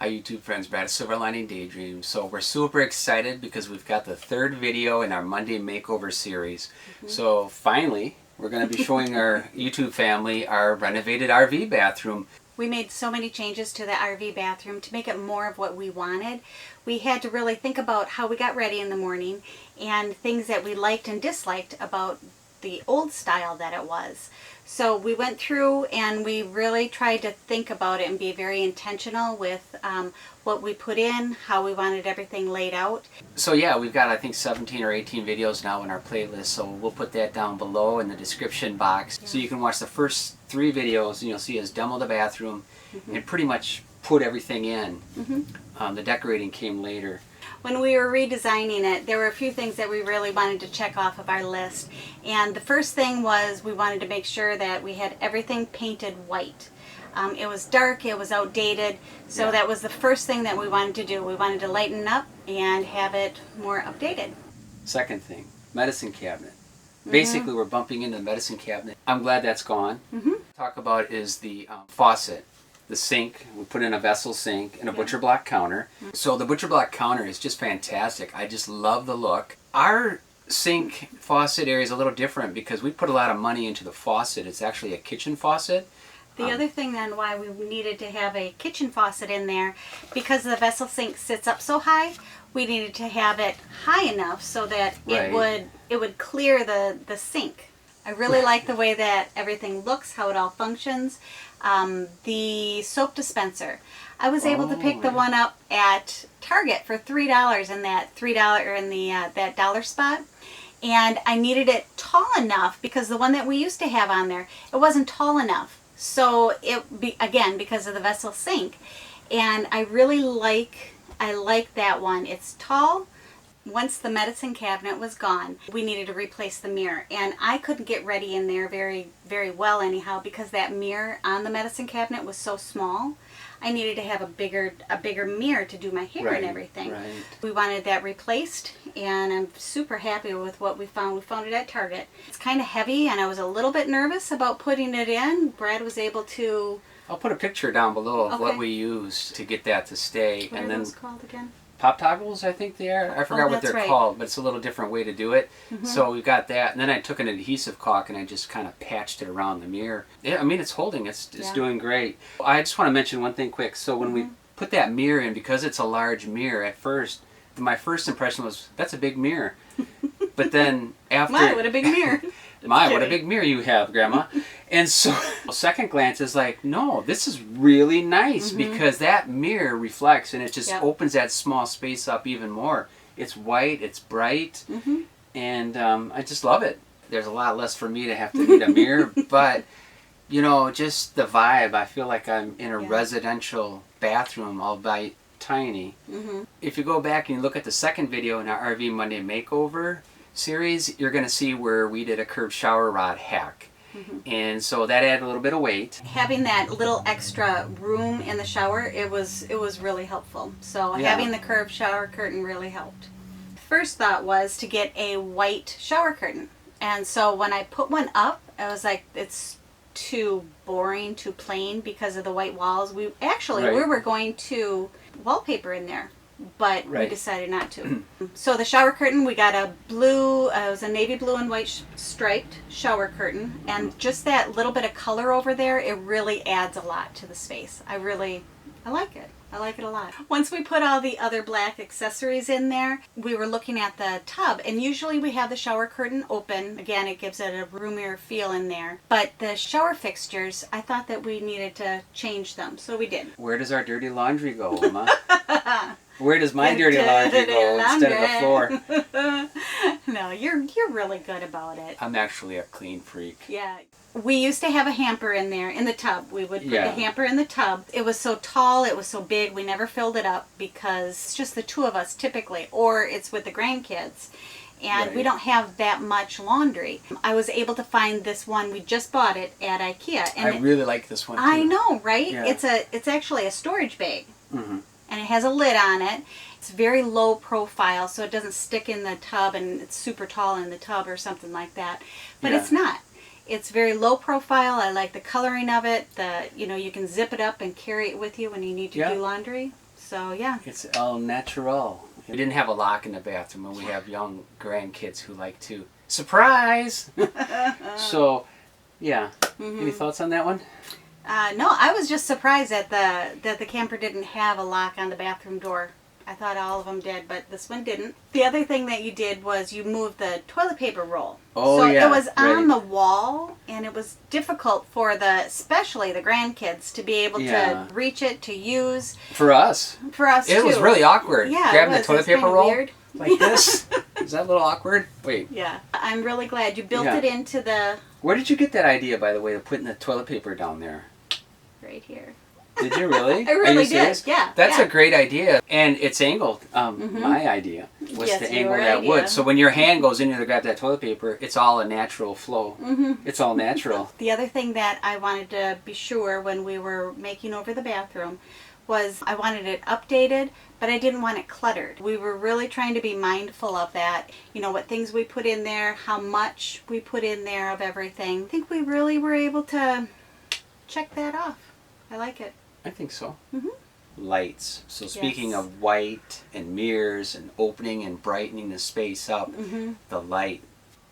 Hi YouTube friends, Brad of Silver Lining Daydream. So we're super excited because we've got the third video in our Monday Makeover series. So finally, we're going to be showing our YouTube family our renovated RV bathroom. We made so many changes to the RV bathroom to make it more of what we wanted. We had to really think about how we got ready in the morning and things that we liked and disliked about the old style that it was. So we went through and we really tried to think about it and be very intentional with what we put in, how we wanted everything laid out. So yeah, we've got I think 17 or 18 videos now in our playlist, so we'll put that down below in the description box. So you can watch the first 3 videos and you'll see us demo the bathroom and pretty much put everything in. The decorating came later. When we were redesigning it, there were a few things that we really wanted to check off of our list. And the first thing was we wanted to make sure that we had everything painted white. It was dark, it was outdated, so that was the first thing that we wanted to do. We wanted to lighten up and have it more updated. Second thing, medicine cabinet. Basically, we're bumping into the medicine cabinet. I'm glad that's gone. Talk about is the faucet. The sink, we put in a vessel sink and a butcher block counter. So the butcher block counter is just fantastic. I just love the look. Our sink faucet area is a little different because we put a lot of money into the faucet. It's actually a kitchen faucet. The other thing then why we needed to have a kitchen faucet in there, because the vessel sink sits up so high, we needed to have it high enough so that it would clear the sink. I really like the way that everything looks, how it all functions. The soap dispenser, I was able to pick the one up at Target for $3 in that that dollar spot, and I needed it tall enough because the one that we used to have on there, it wasn't tall enough. So again, because of the vessel sink, and I like that one. It's tall. Once the medicine cabinet was gone, we needed to replace the mirror, and I couldn't get ready in there very well anyhow because that mirror on the medicine cabinet was so small. I needed to have a bigger mirror to do my hair and everything. We wanted that replaced, and I'm super happy with what we found. We found it at Target. It's kind of heavy, and I was a little bit nervous about putting it in. Brad was able to... I'll put a picture down below of what we used to get that to stay. What are those called again? Pop toggles, I think they are. I forgot what they're called, but it's a little different way to do it. So we got that, and then I took an adhesive caulk and I just kind of patched it around the mirror. Yeah, I mean, it's holding. It's doing great. I just want to mention one thing quick. So when we put that mirror in, because it's a large mirror, at first, my first impression was, that's a big mirror. But then after... My, what a big mirror. My, what a big mirror you have, Grandma. And so, second glance is like, no, this is really nice because that mirror reflects and it just opens that small space up even more. It's white, it's bright, and I just love it. There's a lot less for me to have to need a mirror, but, you know, just the vibe. I feel like I'm in a residential bathroom, albeit tiny. If you go back and you look at the second video in our RV Monday Makeover series, you're going to see where we did a curved shower rod hack. And so that added a little bit of weight. Having that little extra room in the shower, it was really helpful. So having the curved shower curtain really helped. First thought was to get a white shower curtain. And so when I put one up, I was like, it's too boring, too plain because of the white walls. We were going to wallpaper in there, but we decided not to. So the shower curtain, we got a blue, it was a navy blue and white striped shower curtain, and just that little bit of color over there, it really adds a lot to the space. I like it. I like it a lot. Once we put all the other black accessories in there, we were looking at the tub, and usually we have the shower curtain open. Again, it gives it a roomier feel in there. But the shower fixtures, I thought that we needed to change them, so we did. Where does our dirty laundry go, Emma? Where does my dirty laundry go instead of the floor? No, you're really good about it. I'm actually a clean freak. Yeah. We used to have a hamper in there, in the tub. We would put the hamper in the tub. It was so tall, it was so big, we never filled it up because it's just the two of us typically, or it's with the grandkids. And we don't have that much laundry. I was able to find this one. We just bought it at IKEA. And I really like this one too. I know, right? Yeah. It's actually a storage bag. And it has a lid on it. It's very low profile, so it doesn't stick in the tub and it's super tall in the tub or something like that. But it's not. It's very low profile. I like the coloring of it. You can zip it up and carry it with you when you need to do laundry. So yeah. It's all natural. We didn't have a lock in the bathroom, and we have young grandkids who like to surprise. So, yeah. Any thoughts on that one? No, I was just surprised that the camper didn't have a lock on the bathroom door. I thought all of them did, but this one didn't. The other thing that you did was you moved the toilet paper roll. Oh, so yeah. It was on the wall, and it was difficult for especially the grandkids, to be able to reach it, to use. For us. For us, too. It was really awkward. Yeah, grabbing the toilet paper roll weird. like this. Is that a little awkward? Wait. Yeah. I'm really glad you built it into the... Where did you get that idea, by the way, of putting the toilet paper down there? Right here. Did you really? I really did. Yeah. That's a great idea, and it's angled. My idea was to angle that wood, so when your hand goes in there to grab that toilet paper, it's all a natural flow. It's all natural. The other thing that I wanted to be sure when we were making over the bathroom was I wanted it updated, but I didn't want it cluttered. We were really trying to be mindful of that. You know, what things we put in there, how much we put in there of everything. I think we really were able to check that off. I like it. I think so. Lights. So speaking of white and mirrors and opening and brightening the space up, the light.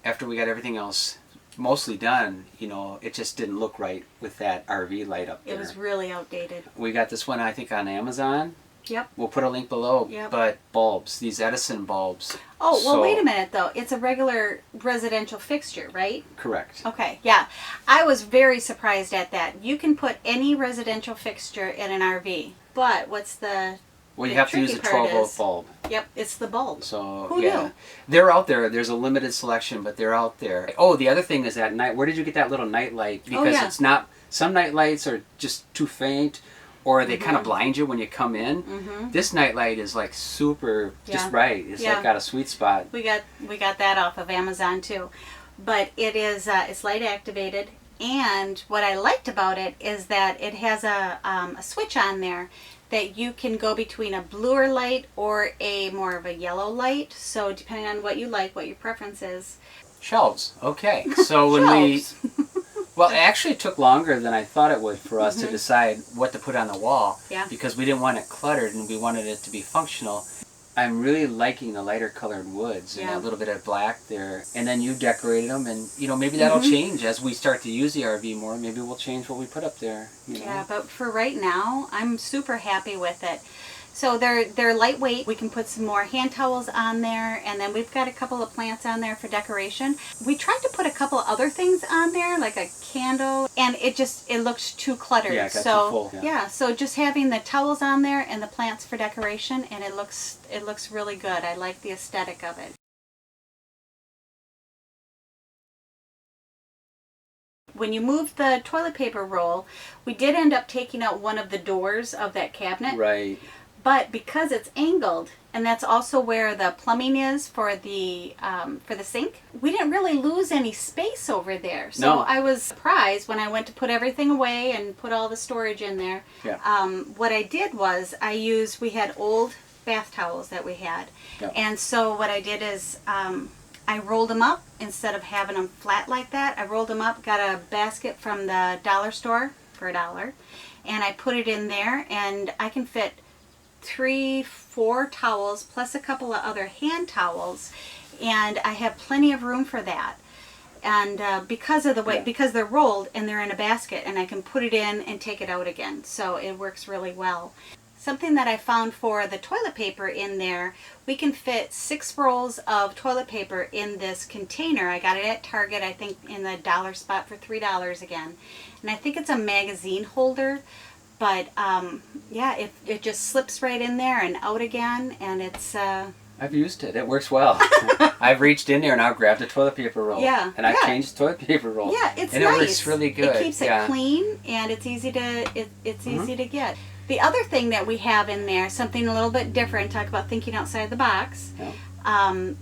After we got everything else mostly done, you know, it just didn't look right with that RV light up there. It was really outdated. We got this one, I think, on Amazon. Yep. We'll put a link below. Yep. But bulbs, these Edison bulbs. Oh, well, wait a minute, though. It's a regular residential fixture, right? Correct. Okay, yeah. I was very surprised at that. You can put any residential fixture in an RV, but what's the... Well, you have to use a 12-volt bulb. Yep, it's the bulb. So, Who knew? They're out there. There's a limited selection, but they're out there. Oh, the other thing is at night. Where did you get that little night light? Because it's not... Some night lights are just too faint, or they kind of blind you when you come in. This night light is like super, just right. It's like got a sweet spot. We got that off of Amazon too, but it is it's light activated. And what I liked about it is that it has a switch on there that you can go between a bluer light or a more of a yellow light. So depending on what you like, what your preference is. Shelves. Okay. So when we... Well, it actually took longer than I thought it would for us to decide what to put on the wall. Yeah. Because we didn't want it cluttered and we wanted it to be functional. I'm really liking the lighter colored woods and a little bit of black there. And then you decorated them, and you know, maybe that'll change as we start to use the RV more. Maybe we'll change what we put up there. You know? Yeah, but for right now, I'm super happy with it. So they're lightweight. We can put some more hand towels on there, and then we've got a couple of plants on there for decoration. We tried to put a couple other things on there, like a candle, and it looked too cluttered. Yeah, it got too full. Yeah, so just having the towels on there and the plants for decoration, and it looks really good. I like the aesthetic of it. When you moved the toilet paper roll, we did end up taking out one of the doors of that cabinet. Right. But because it's angled, and that's also where the plumbing is for the sink, we didn't really lose any space over there. So I was surprised when I went to put everything away and put all the storage in there. Yeah. What I did was we had old bath towels that we had. Yeah. And so what I did is I rolled them up instead of having them flat like that. I rolled them up, got a basket from the dollar store for $1, and I put it in there, and I can fit 3-4 towels plus a couple of other hand towels, and I have plenty of room for that. And because of the way, because they're rolled and they're in a basket, and I can put it in and take it out again, so it works really well. Something that I found for the toilet paper in there, we can fit 6 rolls of toilet paper in this container. I got it at Target, I think in the dollar spot for $3 again. And I think it's a magazine holder. But, yeah, it just slips right in there and out again, and it's... I've used it. It works well. I've reached in there and I've grabbed a toilet paper roll. Yeah. And I've changed the toilet paper roll. Yeah, it's and nice. And it works really good. It keeps it clean, and it's easy to easy to get. The other thing that we have in there, something a little bit different, talk about thinking outside the box. Yeah.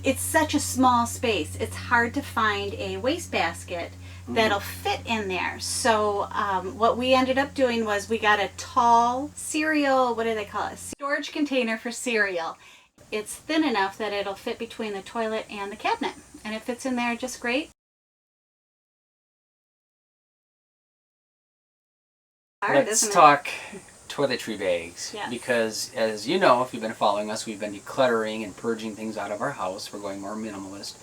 It's such a small space. It's hard to find a wastebasket that'll fit in there. So what we ended up doing was we got a tall cereal, what do they call it? Storage container for cereal. It's thin enough that it'll fit between the toilet and the cabinet, and it fits in there just great. Let's talk toiletry bags. Yes. Because as you know, if you've been following us, we've been decluttering and purging things out of our house. We're going more minimalist.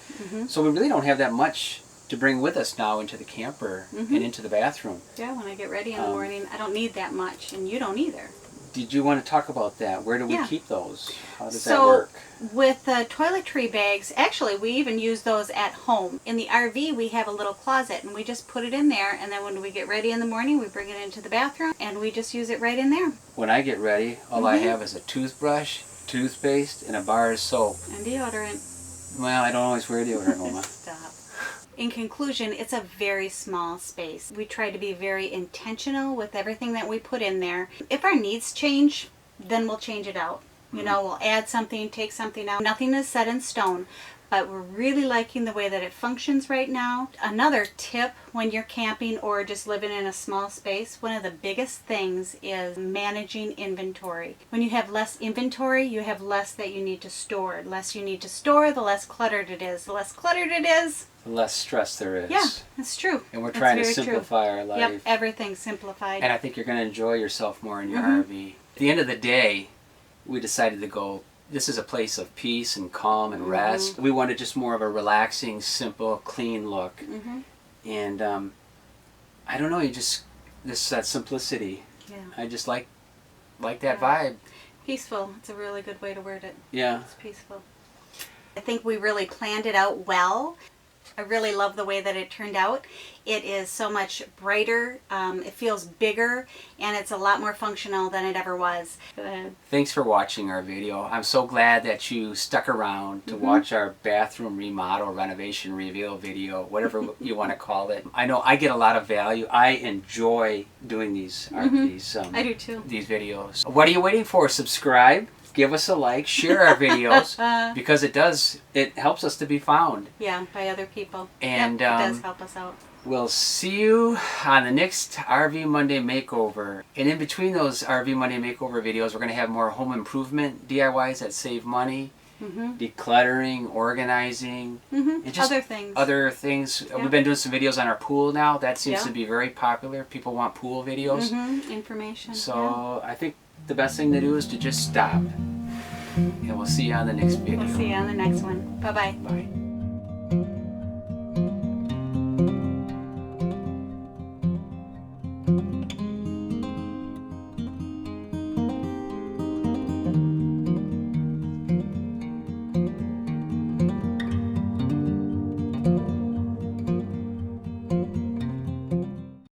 So we really don't have that much to bring with us now into the camper and into the bathroom. Yeah, when I get ready in the morning, I don't need that much, and you don't either. Did you want to talk about that? Where do we keep those? How does that So work? with the toiletry bags, actually we even use those at home. In the RV we have a little closet and we just put it in there, and then when we get ready in the morning we bring it into the bathroom and we just use it right in there. When I get ready, all I have is a toothbrush, toothpaste, and a bar of soap. And deodorant. Well, I don't always wear deodorant, Mama. Stop. In conclusion, it's a very small space. We try to be very intentional with everything that we put in there. If our needs change, then we'll change it out. You know, we'll add something, take something out. Nothing is set in stone, but we're really liking the way that it functions right now. Another tip when you're camping or just living in a small space, one of the biggest things is managing inventory. When you have less inventory, you have less that you need to store. The less you need to store, the less cluttered it is. The less cluttered it is, the less stress there is. yeah, that's true. And we're trying to simplify our life. Yep, everything's simplified. And I think you're going to enjoy yourself more in your RV. At the end of the day, we decided to go, this is a place of peace and calm and rest. We wanted just more of a relaxing, simple, clean look. And I don't know, that simplicity. Yeah. I just like that vibe. Peaceful. It's a really good way to word it. Yeah. It's peaceful. I think we really planned it out well. I really love the way that it turned out. It is so much brighter, it feels bigger, and it's a lot more functional than it ever was. Thanks for watching our video. I'm so glad that you stuck around to watch our bathroom remodel, renovation, reveal video, whatever you want to call it. I know I get a lot of value. I enjoy doing these I do too. These videos. What are you waiting for? Subscribe. Give us a like, share our videos, because it helps us to be found. Yeah, by other people. And yep, it does help us out. We'll see you on the next RV Monday Makeover. And in between those RV Monday Makeover videos, we're going to have more home improvement DIYs that save money, decluttering, organizing, and just other things. Yep. We've been doing some videos on our pool now. That seems to be very popular. People want pool videos. Information. So I think the best thing to do is to just stop. And we'll see you on the next video. We'll see you on the next one. Bye-bye. Bye.